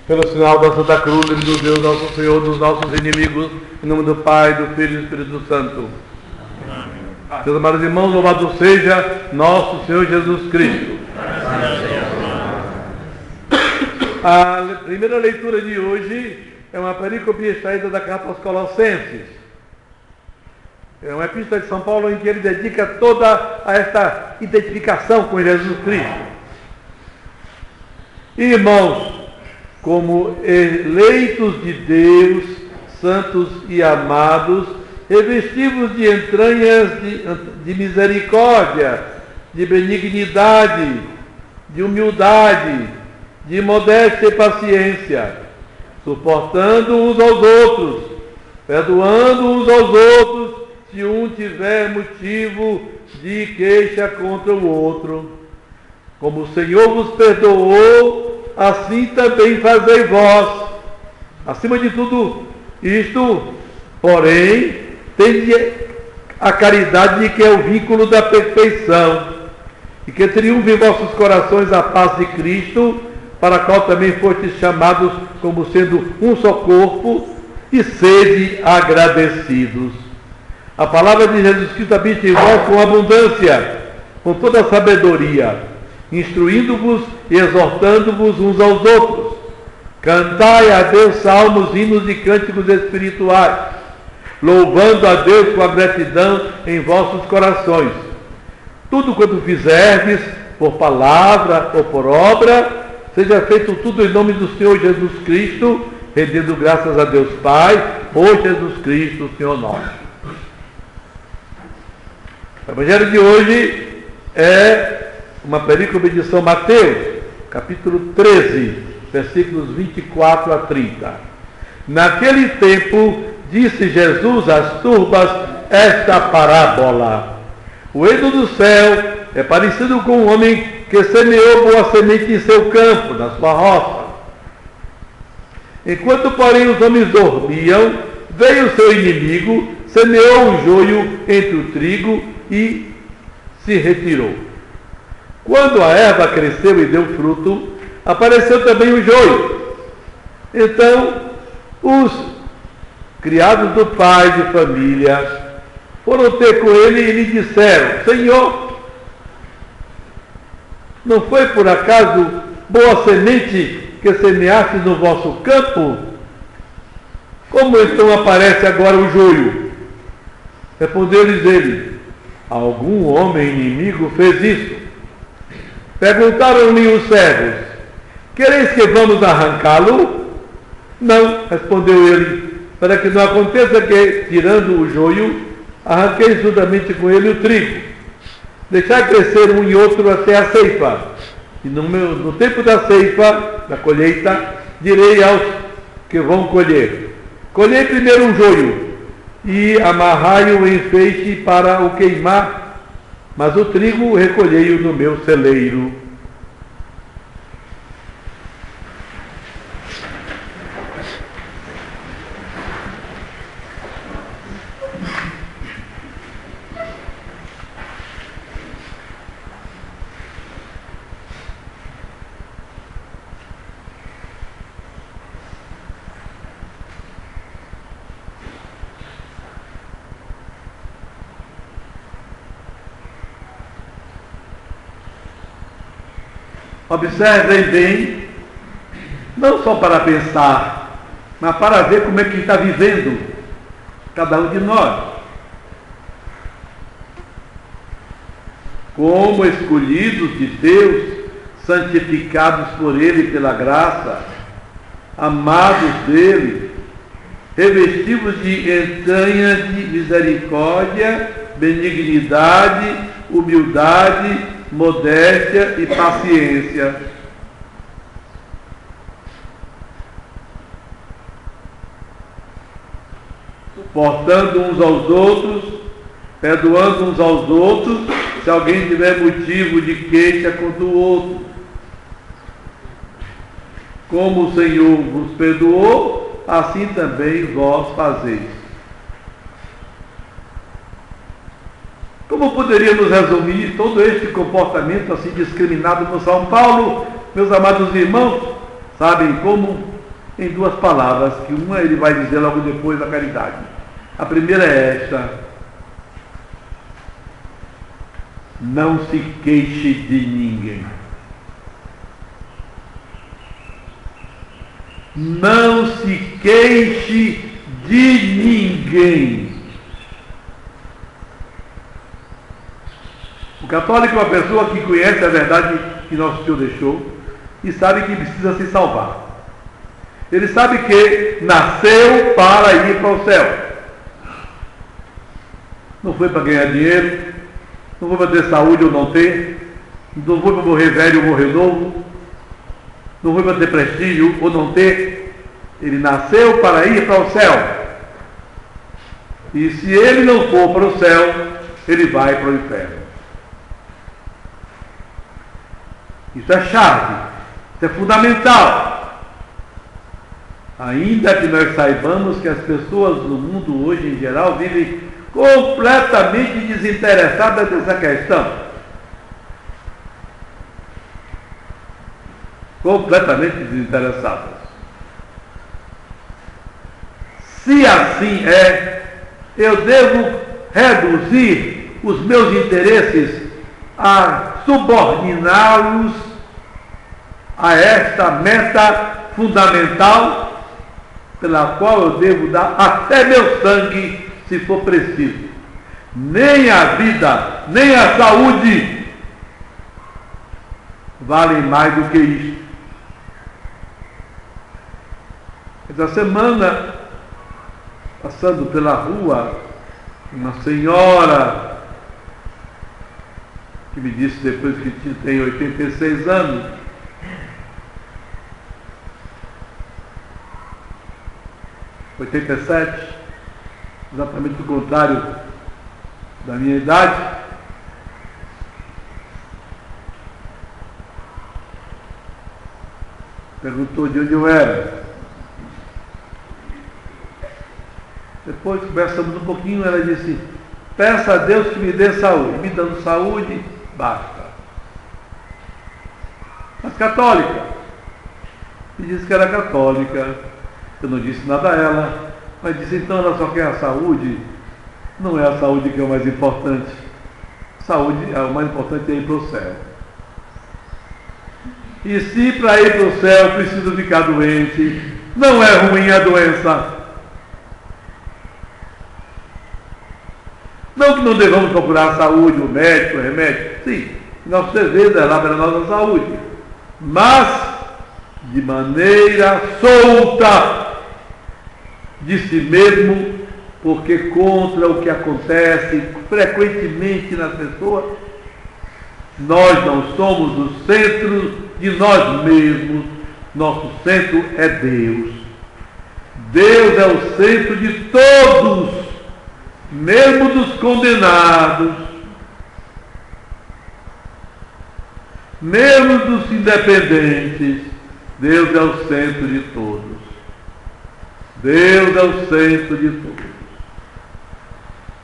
Pelo sinal da Santa Cruz, livre-nos Deus, nosso Senhor, dos nossos inimigos, em nome do Pai, do Filho e do Espírito Santo. Amém. Meus amados irmãos, louvado seja nosso Senhor Jesus Cristo. A primeira leitura de hoje é uma perícope extraída da carta aos Colossenses. É uma epístola de São Paulo em que ele dedica toda a esta identificação com Jesus Cristo. Irmãos, como eleitos de Deus, santos e amados, revestivos de entranhas de misericórdia, de benignidade, de humildade, de modéstia e paciência, suportando uns aos outros, perdoando uns aos outros, se um tiver motivo de queixa contra o outro. Como o Senhor vos perdoou, assim também fazei vós. Acima de tudo isto, porém, tende a caridade, que é o vínculo da perfeição, e que triunfe em vossos corações a paz de Cristo, para a qual também fostes chamados como sendo um só corpo, e sede agradecidos. A palavra de Jesus Cristo habita em vós com abundância, com toda a sabedoria, instruindo-vos e exortando-vos uns aos outros. Cantai a Deus salmos, hinos e cânticos espirituais, louvando a Deus com a gratidão em vossos corações. Tudo quanto fizerdes, por palavra ou por obra, seja feito tudo em nome do Senhor Jesus Cristo, rendendo graças a Deus Pai, por Jesus Cristo, Senhor nosso. O Evangelho de hoje é uma perícope de São Mateus, capítulo 13, versículos 24 a 30. Naquele tempo, disse Jesus às turbas esta parábola: o reino do céu é parecido com um homem que semeou boa semente em seu campo, na sua roça. Enquanto, porém, os homens dormiam, veio o seu inimigo, semeou o joio entre o trigo e se retirou. Quando a erva cresceu e deu fruto, apareceu também o joio. Então, os criados do pai de família foram ter com ele e lhe disseram: Senhor, não foi por acaso boa semente que semeaste no vosso campo? Como então aparece agora o joio? Respondeu-lhes ele: algum homem inimigo fez isso. Perguntaram-lhe os servos: quereis que vamos arrancá-lo? Não, respondeu ele, para que não aconteça que, tirando o joio, arranqueis juntamente com ele o trigo. Deixai crescer um e outro até a ceifa. E no tempo da ceifa, da colheita, direi aos que vão colher: colhei primeiro o joio e amarrai-o em feixe para o queimar, mas o trigo recolhei-o no meu celeiro. Observem bem, não só para pensar, mas para ver como é que está vivendo cada um de nós. Como escolhidos de Deus, santificados por Ele pela graça, amados dEle, revestidos de entranhas de misericórdia, benignidade, humildade, modéstia e paciência. Suportando uns aos outros, perdoando uns aos outros, se alguém tiver motivo de queixa contra o outro. Como o Senhor vos perdoou, assim também vós fazeis. Como poderíamos resumir todo este comportamento assim discriminado no São Paulo, meus amados irmãos? Sabem como? em duas palavras, que uma ele vai dizer logo depois da caridade. A primeira é esta: não se queixe de ninguém. Não se queixe de ninguém. O católico é uma pessoa que conhece a verdade que Nosso Senhor deixou e sabe que precisa se salvar. Ele sabe que nasceu para ir para o céu. Não foi para ganhar dinheiro, não foi para ter saúde ou não ter, não foi para morrer velho ou morrer novo, não foi para ter prestígio ou não ter. Ele nasceu para ir para o céu. E se ele não for para o céu, ele vai para o inferno. Isso é chave, isso é fundamental. Ainda que nós saibamos que as pessoas no mundo hoje em geral vivem completamente desinteressadas dessa questão. Completamente desinteressadas. Se assim é, eu devo reduzir os meus interesses a subordiná-los a esta meta fundamental, pela qual eu devo dar até meu sangue, se for preciso. Nem a vida, nem a saúde valem mais do que isso. Essa semana, passando pela rua, uma senhora que me disse depois que tem 86 anos, exatamente o contrário da minha idade, perguntou de onde eu era. Depois conversamos um pouquinho, ela disse: peça a Deus que me dê saúde. Me dando saúde, basta. Mas católica. Me disse que era católica. Eu não disse nada a ela, mas disse: então ela só quer a saúde. Não é a saúde que é o mais importante. Saúde, o mais importante é ir para o céu. E se para ir para o céu preciso ficar doente, não é ruim a doença. Não que não devamos procurar a saúde, o médico, o remédio. Sim, nosso dever é lá para a nossa saúde. Mas de maneira solta de si mesmo, porque contra o que acontece frequentemente nas pessoas, nós não somos o centro de nós mesmos, nosso centro é Deus. Deus é o centro de todos, mesmo dos condenados, mesmo dos independentes. Deus é o centro de todos. Deus é o centro de todos.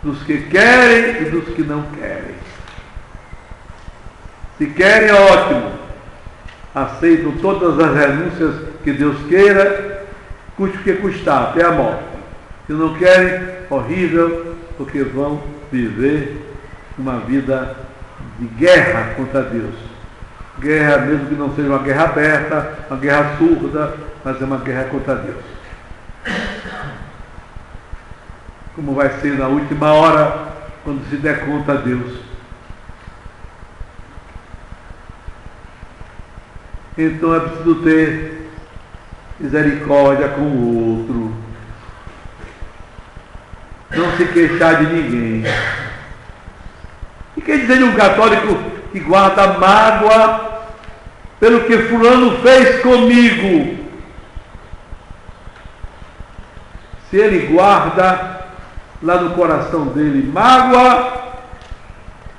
Dos que querem e dos que não querem. Se querem, é ótimo. Aceitam todas as renúncias que Deus queira, custe o que custar, até a morte. Se não querem, horrível, porque vão viver uma vida de guerra contra Deus. Guerra, mesmo que não seja uma guerra aberta, uma guerra surda, mas é uma guerra contra Deus. Como vai ser na última hora, quando se der conta a Deus. Então é preciso ter misericórdia com o outro. Não se queixar de ninguém. E quer dizer de um católico que guarda mágoa pelo que fulano fez comigo? Se ele guarda lá no coração dele mágoa,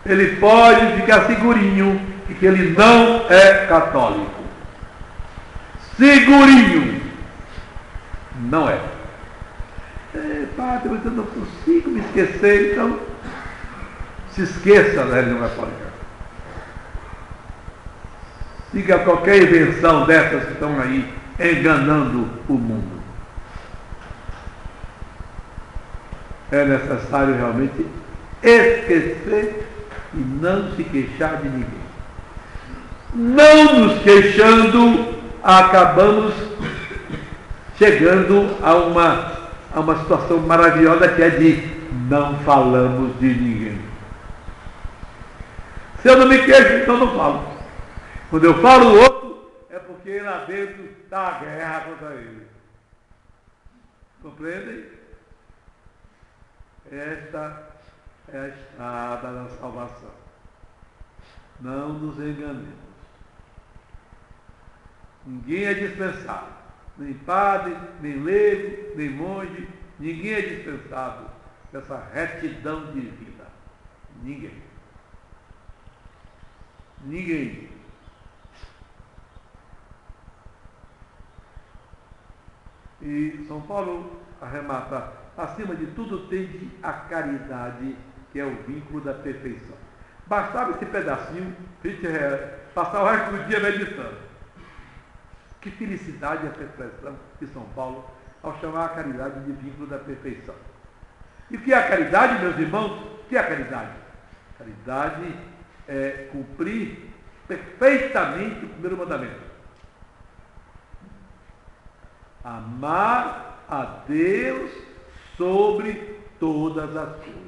ele pode ficar segurinho de que ele não é católico. Segurinho. Não é. Padre, mas eu não consigo me esquecer, então se esqueça da religião católica. Siga qualquer invenção dessas que estão aí enganando o mundo. É necessário realmente esquecer e não se queixar de ninguém. Não nos queixando, acabamos chegando a uma situação maravilhosa, que é de não falamos de ninguém. Se eu não me queixo, então não falo. Quando eu falo do outro, é porque lá dentro está a guerra contra ele. Compreendem? Esta é a estrada da salvação. Não nos enganemos. Ninguém é dispensável. Nem padre, nem leigo, nem monge. Ninguém é dispensável dessa retidão de vida. Ninguém. Ninguém. E São Paulo arremata: acima de tudo, tende a caridade, que é o vínculo da perfeição. Bastava esse pedacinho, a gente passar o resto do dia meditando. Que felicidade essa expressão de São Paulo ao chamar a caridade de vínculo da perfeição. E o que é a caridade, meus irmãos? O que é a caridade? Caridade é cumprir perfeitamente o primeiro mandamento. Amar a Deus sobre todas as coisas.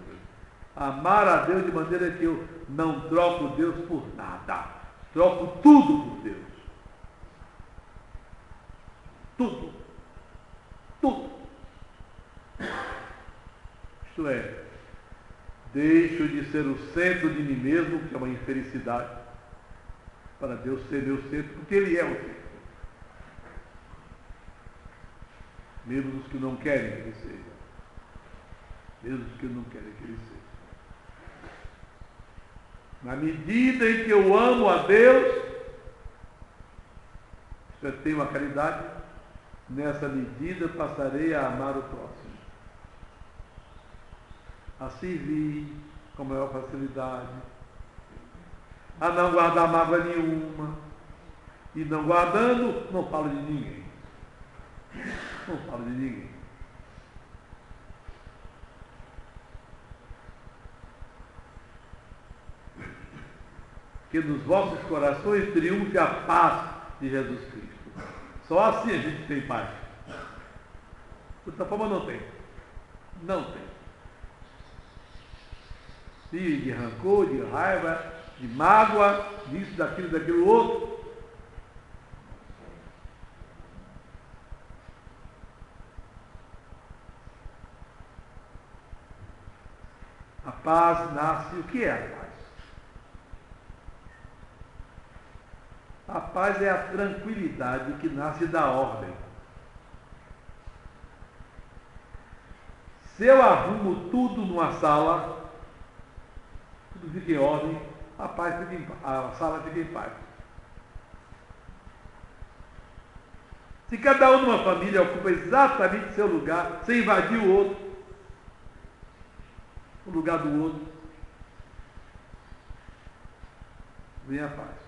Amar a Deus de maneira que eu não troco Deus por nada. Troco tudo por Deus. Tudo. Tudo. Isto é, deixo de ser o centro de mim mesmo, que é uma infelicidade, para Deus ser meu centro, porque Ele é o centro. Mesmo os que não querem que Ele seja. Mesmo os que não querem que Ele seja. Na medida em que eu amo a Deus, se eu tenho a caridade, nessa medida passarei a amar o próximo. A servir com maior facilidade. A não guardar mágoa nenhuma. E não guardando, não falo de ninguém. Não falo de ninguém. Que nos vossos corações triunfe a paz de Jesus Cristo. Só assim a gente tem paz. De outra forma não tem. Não tem. E de rancor, de raiva, de mágoa, disso, daquilo outro. A paz nasce. O que é a paz? A paz é a tranquilidade que nasce da ordem. Se eu arrumo tudo numa sala, tudo fica em ordem, a sala fica em paz. Se cada um numa família ocupa exatamente seu lugar, sem invadir o outro, o lugar do outro, vem a paz.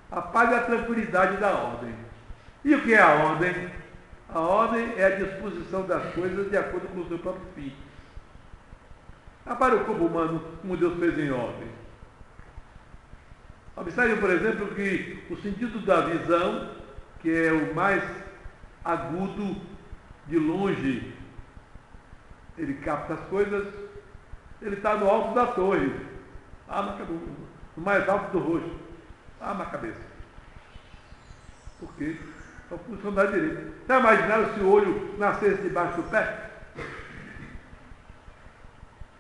A paz é a tranquilidade da ordem. E o que é a ordem? A ordem é a disposição das coisas de acordo com o seu próprio fim. Para o corpo humano, como Deus fez em ordem. Observe, por exemplo, que o sentido da visão, que é o mais agudo, de longe, ele capta as coisas, ele está no alto da torre, no mais alto do rosto. Na cabeça. Por quê? Só funciona direito. Já imaginaram se o olho nascesse debaixo do pé?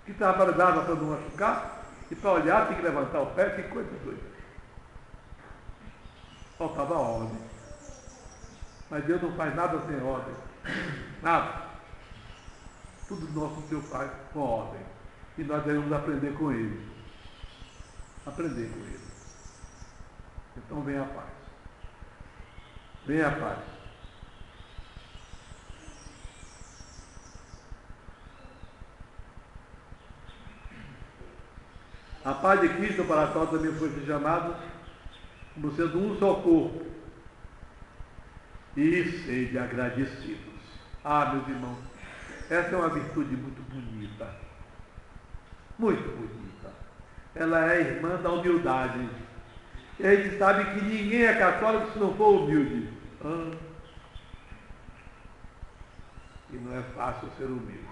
Que trabalhava para não machucar? E para olhar tem que levantar o pé, que coisa doida. Faltava ordem. Mas Deus não faz nada sem ordem. Nada. Tudo nosso Deus faz com ordem. E nós devemos aprender com Ele. Aprender com Ele. Então vem a paz. Vem a paz. A paz de Cristo, para a qual também foi chamado, como sendo um só corpo. e sede agradecidos. Ah, meus irmãos, essa é uma virtude muito bonita. Muito bonita. Ela é irmã da humildade. E a gente sabe que ninguém é católico se não for humilde. E não é fácil ser humilde.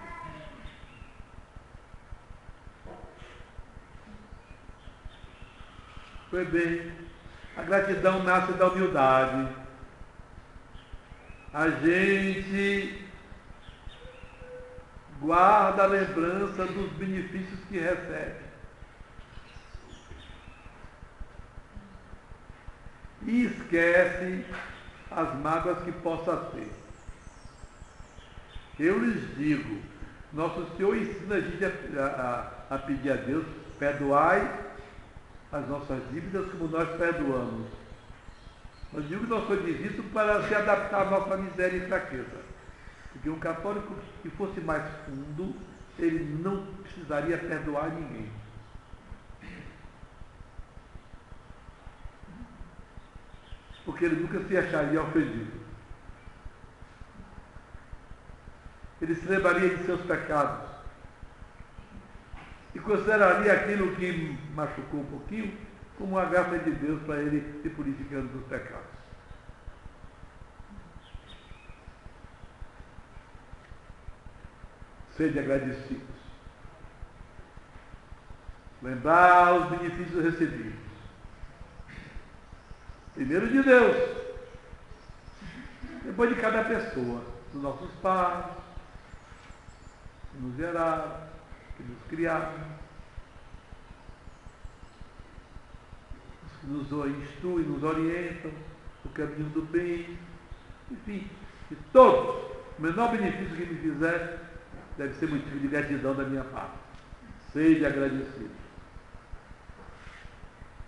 Foi bem. A gratidão nasce da humildade. A gente guarda a lembrança dos benefícios que recebe. E esquece as mágoas que possa ter. Eu lhes digo, nosso Senhor ensina a gente a pedir a Deus, perdoai as nossas dívidas como nós perdoamos. Mas digo que nós Senhor diz isso para se adaptar à nossa miséria e fraqueza. Porque um católico que fosse mais fundo, ele não precisaria perdoar ninguém. Porque ele nunca se acharia ofendido. Ele se lembraria de seus pecados e consideraria aquilo que machucou um pouquinho como uma graça de Deus para ele se purificando dos pecados. Sede agradecidos. Lembrar os benefícios recebidos. Primeiro de Deus, depois de cada pessoa, dos nossos pais, que nos geraram, que nos criaram, que nos instruem, nos orientam no caminho do bem, enfim, de todos, o menor benefício que me fizer deve ser motivo de gratidão da minha parte. Seja agradecido.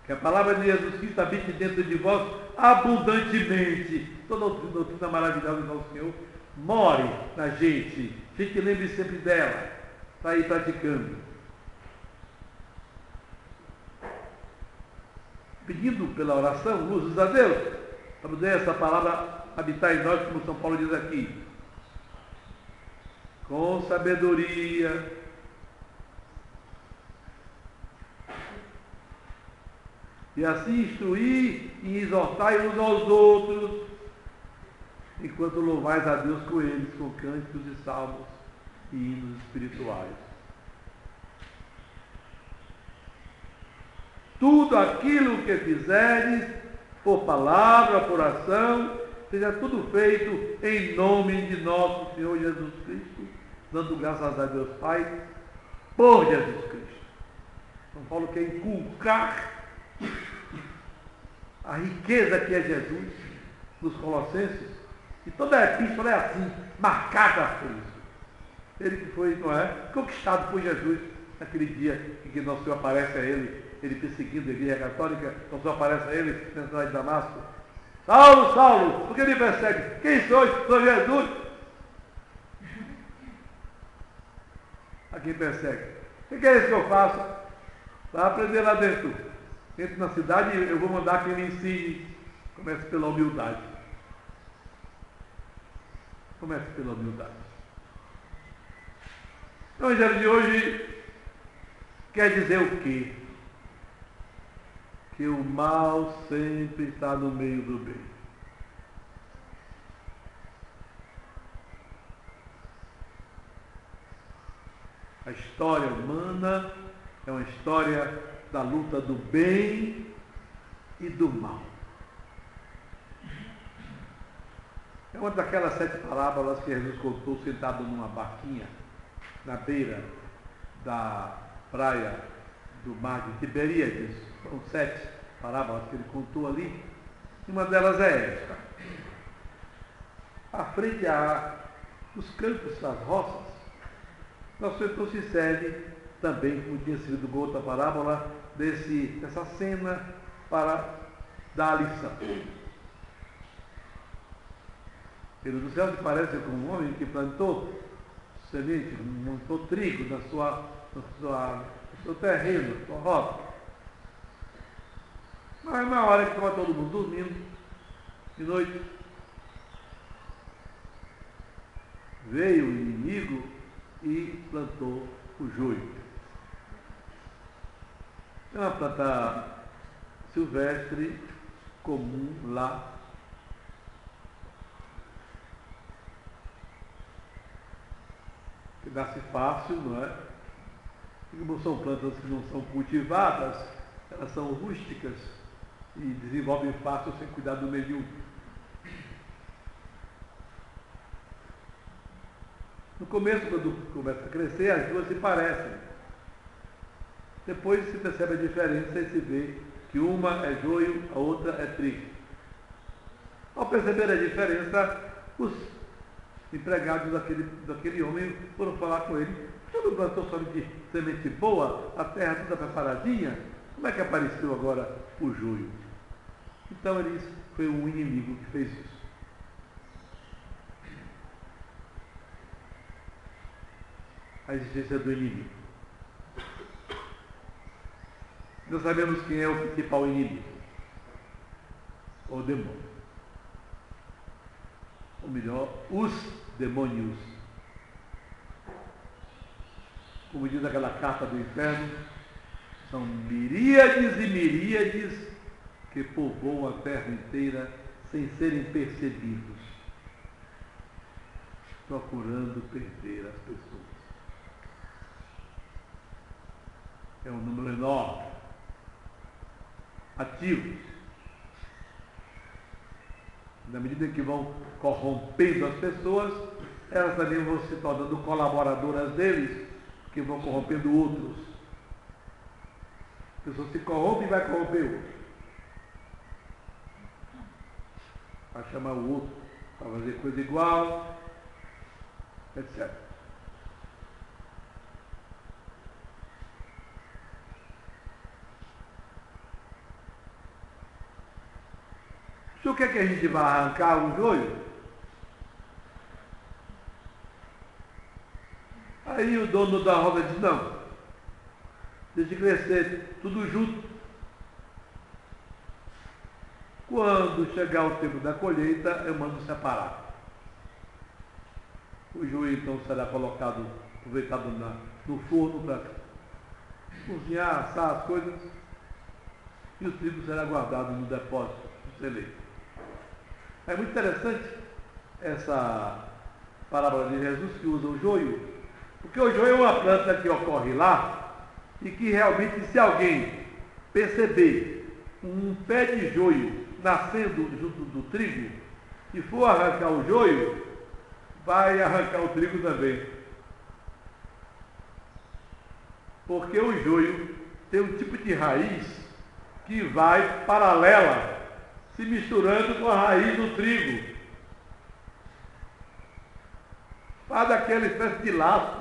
Que a palavra de Jesus Cristo habite dentro de vós abundantemente. Toda a doutrina maravilhosa do nosso Senhor more na gente. A gente lembre sempre dela, para ir praticando. Pedindo pela oração, luzes a Deus, para poder essa palavra habitar em nós, como São Paulo diz aqui. Com sabedoria, e assim instruir e exortar uns aos outros, enquanto louvais a Deus com eles, com cânticos e salmos e hinos espirituais. Tudo aquilo que fizeres, por palavra, por ação, seja tudo feito em nome de nosso Senhor Jesus Cristo, dando graças a Deus Pai, por Jesus Cristo. São Paulo quer inculcar a riqueza que é Jesus nos Colossenses, e toda a epístola é assim, marcada por isso. Ele que foi, não é, conquistado por Jesus naquele dia em que nosso Senhor aparece a ele perseguindo a igreja católica, nosso Senhor aparece a ele na cidade de Damasco. Saulo, Saulo, por que me persegue? Quem sois? Sou Jesus. A quem persegue. O que é isso que eu faço? Vai aprender lá dentro. Entre na cidade, eu vou mandar que ele ensine. Comece pela humildade. Comece pela humildade. O Evangelho de hoje quer dizer o quê? Que o mal sempre está no meio do bem. A história humana é uma história da luta do bem e do mal. É uma daquelas 7 parábolas que Jesus contou sentado numa barquinha na beira da praia do mar de Tiberíades. São 7 parábolas que ele contou ali. Uma delas é esta. À frente os campos, as roças, nosso Senhor se serve também, como tinha sido outra parábola, dessa cena para dar a lição. Ele do céu se parece com um homem que plantou semente, montou trigo no seu terreno, na sua roça. Mas na hora que estava todo mundo dormindo, de noite, veio o inimigo e plantou o joio. É uma planta silvestre, comum lá. Que nasce fácil, não é? E como são plantas que não são cultivadas, elas são rústicas e desenvolvem fácil sem cuidar do meio. No começo, quando começa a crescer, as duas se parecem. Depois se percebe a diferença e se vê que uma é joio, a outra é trigo. Ao perceber a diferença, os empregados daquele homem foram falar com ele. Você não plantou só de semente boa, a terra toda preparadinha? Como é que apareceu agora o joio? Então ele disse, foi um inimigo que fez isso. A existência do inimigo. Nós sabemos quem é o principal inimigo. O demônio. Ou melhor, os demônios. Como diz aquela carta do inferno, são miríades e miríades que povoam a terra inteira sem serem percebidos, procurando perder as pessoas. É um número enorme, ativos. Na medida que vão corrompendo as pessoas, elas também vão se tornando colaboradoras deles, que vão corrompendo outros. A pessoa se corrompe e vai corromper o outro. Vai chamar o outro para fazer coisa igual, etc. O senhor quer que a gente vá arrancar um joio? Aí o dono da roda diz, não, deixa crescer tudo junto. Quando chegar o tempo da colheita, eu mando separar. O joio então será colocado, aproveitado no forno para cozinhar, assar as coisas, e o trigo será guardado no depósito, no celeiro. É muito interessante essa parábola de Jesus que usa o joio, porque o joio é uma planta que ocorre lá e que realmente, se alguém perceber um pé de joio nascendo junto do trigo e for arrancar o joio, vai arrancar o trigo também. Porque o joio tem um tipo de raiz que vai paralela, se misturando com a raiz do trigo. Faz aquela espécie de laço.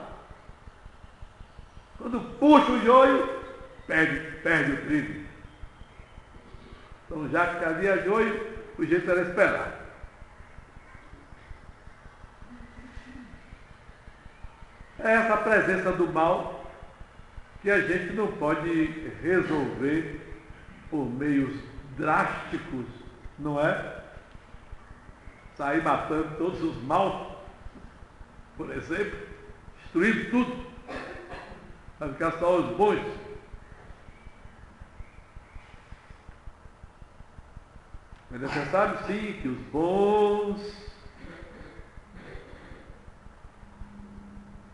Quando puxa o joio, perde o trigo. Então, já que havia joio, o jeito era esperar. É essa presença do mal que a gente não pode resolver por meios drásticos, não é? Sair matando todos os maus, por exemplo, destruindo tudo, para ficar só os bons. É necessário, sim, que os bons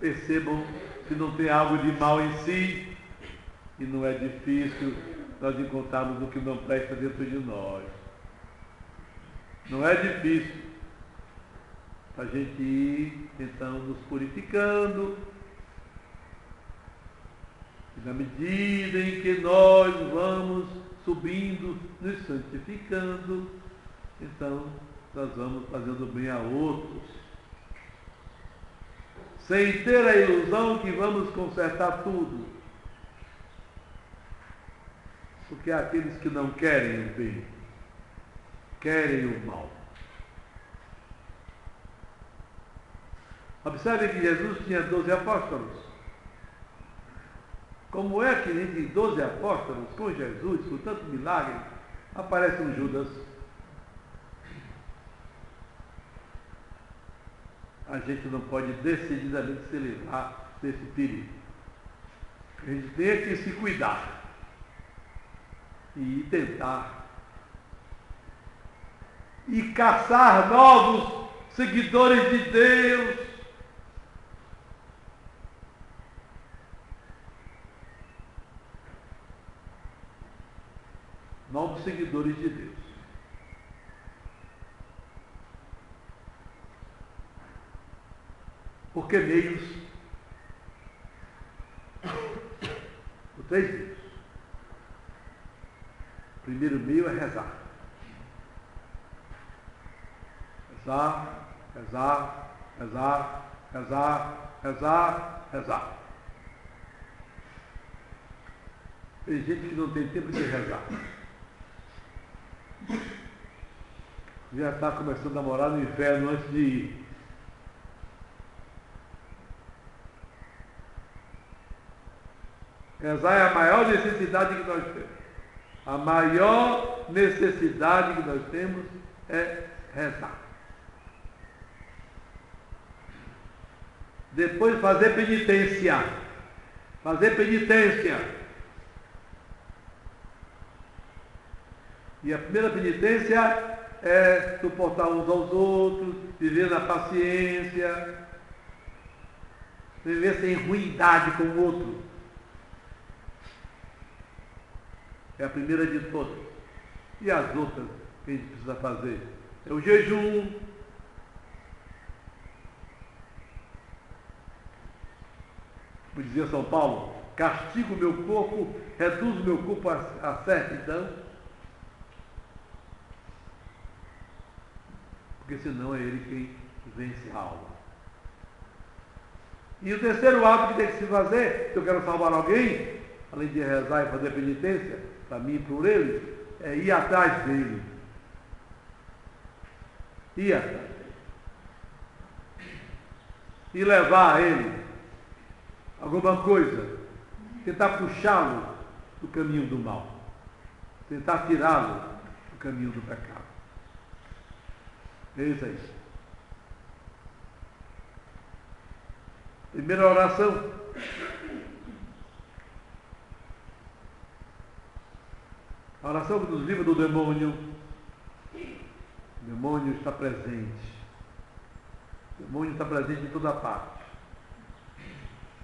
percebam que não tem algo de mal em si, e não é difícil nós encontrarmos o que não presta dentro de nós. Não é difícil a gente ir, então, nos purificando, e na medida em que nós vamos subindo, nos santificando, então nós vamos fazendo bem a outros, sem ter a ilusão que vamos consertar tudo. Porque há aqueles que não querem o bem, querem o mal. Observe que Jesus tinha 12 apóstolos. Como é que entre 12 apóstolos, com Jesus, com tanto milagre, aparece um Judas? a gente não pode decididamente se livrar desse perigo. A gente tem que se cuidar e tentar e caçar novos seguidores de Deus. Novos seguidores de Deus. Por que meios? Por 3 meios. O primeiro meio é rezar. Rezar, rezar, rezar, rezar, rezar, rezar. Tem gente que não tem tempo de rezar. Já está começando a namorar no inferno antes de ir. Rezar é a maior necessidade que nós temos. A maior necessidade que nós temos é rezar. Depois fazer penitência. Fazer penitência. E a primeira penitência é suportar uns aos outros, viver na paciência, viver sem ruindade com o outro. É a primeira de todas. E as outras que a gente precisa fazer? É o jejum. Como dizia São Paulo, castigo o meu corpo, reduzo o meu corpo à servidão. Porque senão é ele quem vence a alma. E o terceiro ato que tem que se fazer, se eu quero salvar alguém, além de rezar e fazer penitência, para mim e por ele, é ir atrás dele. Ir atrás dele. E levar a ele alguma coisa. Tentar puxá-lo do caminho do mal. Tentar tirá-lo do caminho do pecado. É isso aí. Primeira oração. A oração que nos livra do demônio. O demônio está presente. O demônio está presente em toda parte.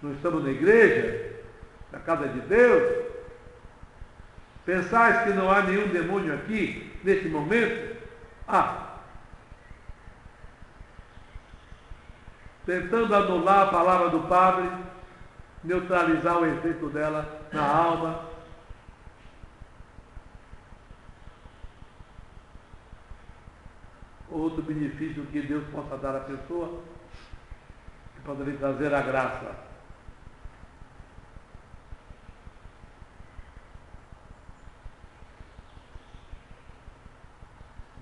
Nós estamos na igreja, na casa de Deus. Pensais que não há nenhum demônio aqui, neste momento? Tentando anular a palavra do Padre, neutralizar o efeito dela na alma. Outro benefício que Deus possa dar à pessoa, que poderia trazer a graça.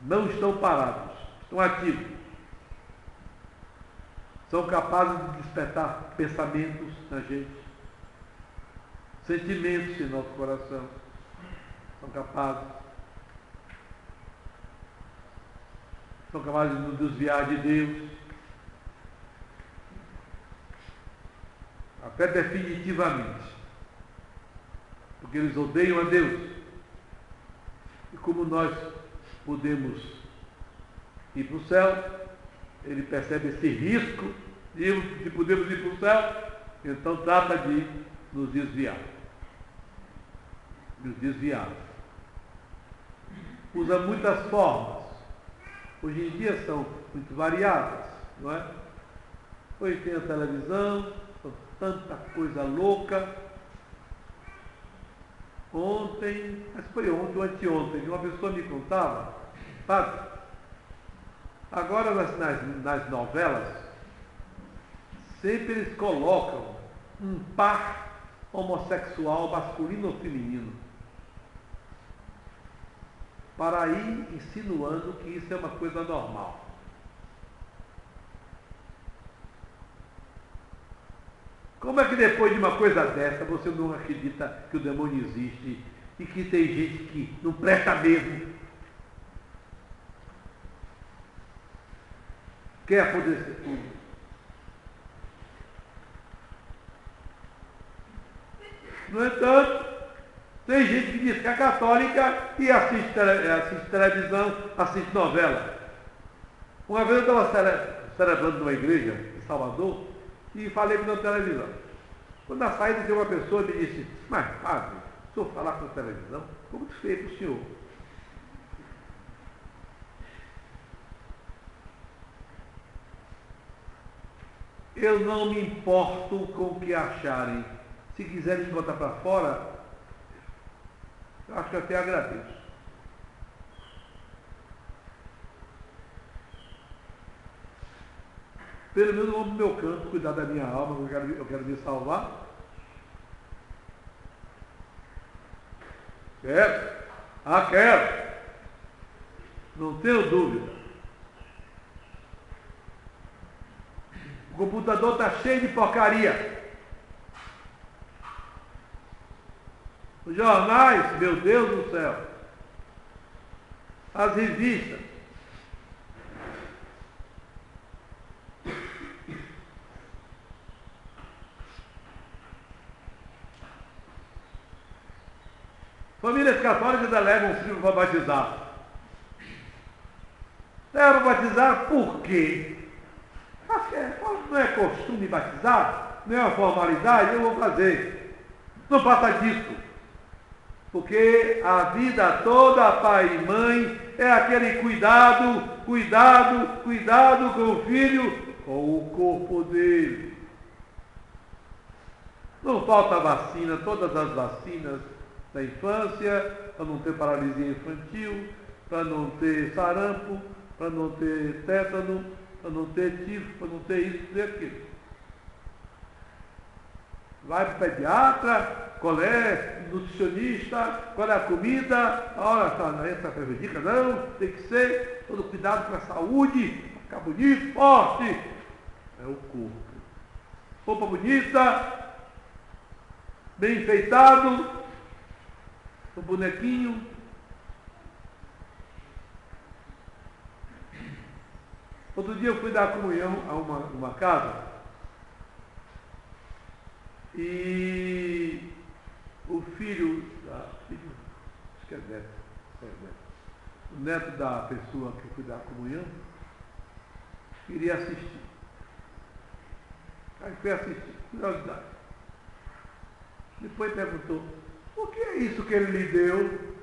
Não estão parados, estão ativos. São capazes de despertar pensamentos na gente, sentimentos em nosso coração. São capazes de nos desviar de Deus, até definitivamente, porque eles odeiam a Deus. E como nós podemos ir para o céu, ele percebe esse risco de podermos ir para o céu, então trata de nos desviar. Usa muitas formas. Hoje em dia são muito variadas, não é? Hoje tem a televisão, tanta coisa louca. Ontem, mas foi ontem ou anteontem, uma pessoa me contava, padre, agora nas novelas, sempre eles colocam um par homossexual, masculino ou feminino, para ir insinuando que isso é uma coisa normal. Como é que depois de uma coisa dessa você não acredita que o demônio existe e que tem gente que não presta mesmo? Quer apodrecer tudo, No entanto, tem gente que diz que é católica e assiste televisão, assiste novela. Uma vez eu estava celebrando numa igreja em Salvador e falei na televisão. Quando na saída de uma pessoa me disse, mas padre, se eu falar com a televisão, ficou muito feio para o senhor. Eu não me importo com o que acharem. Se quiserem me botar para fora, eu acho que eu até agradeço. Pelo menos eu vou para o meu canto, cuidar da minha alma, eu quero me salvar. Quero? Quero. Não tenho dúvida. O computador está cheio de porcaria. Os jornais, meu Deus do céu. As revistas. Famílias católicas ainda levam o filho para batizar. Levam para batizar por quê? Não é costume batizar? Não é uma formalidade? Eu vou fazer. Não passa disso. Porque a vida toda, pai e mãe, é aquele cuidado com o filho, com o corpo dele. Não falta vacina, todas as vacinas da infância, para não ter paralisia infantil, para não ter sarampo, para não ter tétano, para não ter tifo, para não ter isso e aquilo. Vai para o pediatra, qual é nutricionista, qual é a comida, olha, essa prejudica, não, tem que ser, todo cuidado com a saúde, ficar bonito, forte. É o corpo. Roupa bonita, bem enfeitado, o bonequinho. Outro dia eu fui dar comunhão a uma casa e o filho, acho que é neto, o neto da pessoa que fui dar comunhão queria assistir. Aí foi assistir, curiosidade. Depois perguntou, o que é isso que ele lhe deu?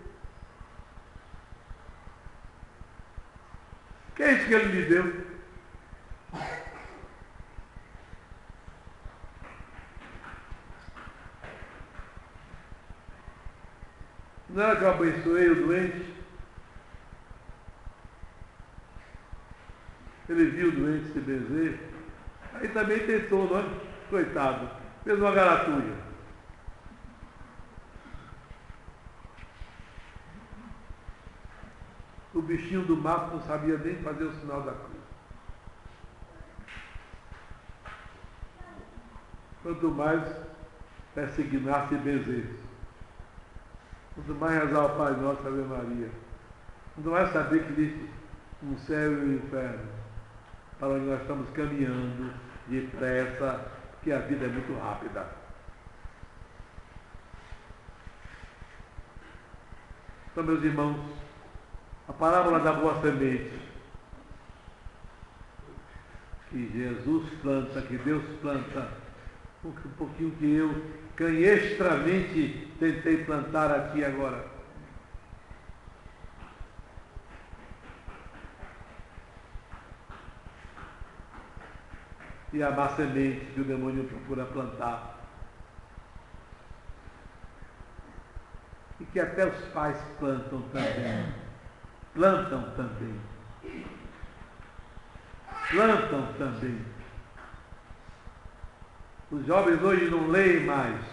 O que é isso que ele lhe deu? Não era que eu abençoei o doente? Ele viu o doente se benzer. Aí também tentou, não é? Coitado. Fez uma garatunha. O bichinho do mato não sabia nem fazer o sinal da cruz. Quanto mais persignar-se e benzer. Quanto mais rezar o Pai Nosso, Ave Maria. Quanto mais saber que existe um céu e um inferno, para onde nós estamos caminhando depressa, porque a vida é muito rápida. Então, meus irmãos, a parábola da boa semente, que Jesus planta, que Deus planta, um pouquinho que eu canhestramente tentei plantar aqui agora. E a má semente que o demônio procura plantar. E que até os pais plantam também. Plantam também. Plantam também. Os jovens hoje não leem mais.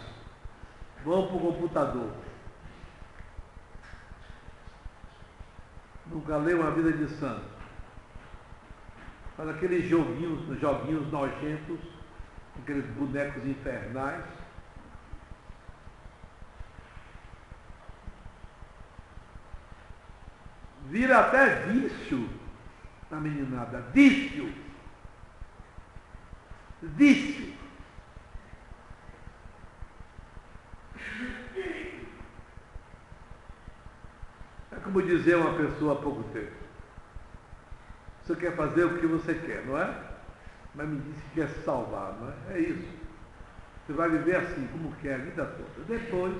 Vão para o computador. Nunca leu uma vida de santo. Faz aqueles joguinhos nojentos, aqueles bonecos infernais. Vira até vício na meninada. Vício. como dizia uma pessoa há pouco tempo, você quer fazer o que você quer, não é? Mas me disse que quer se salvar, não é? É isso. Você vai viver assim, como quer, a vida toda. Depois,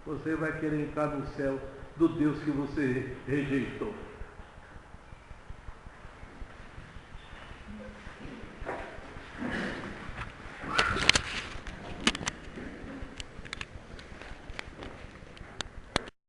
você vai querer entrar no céu do Deus que você rejeitou.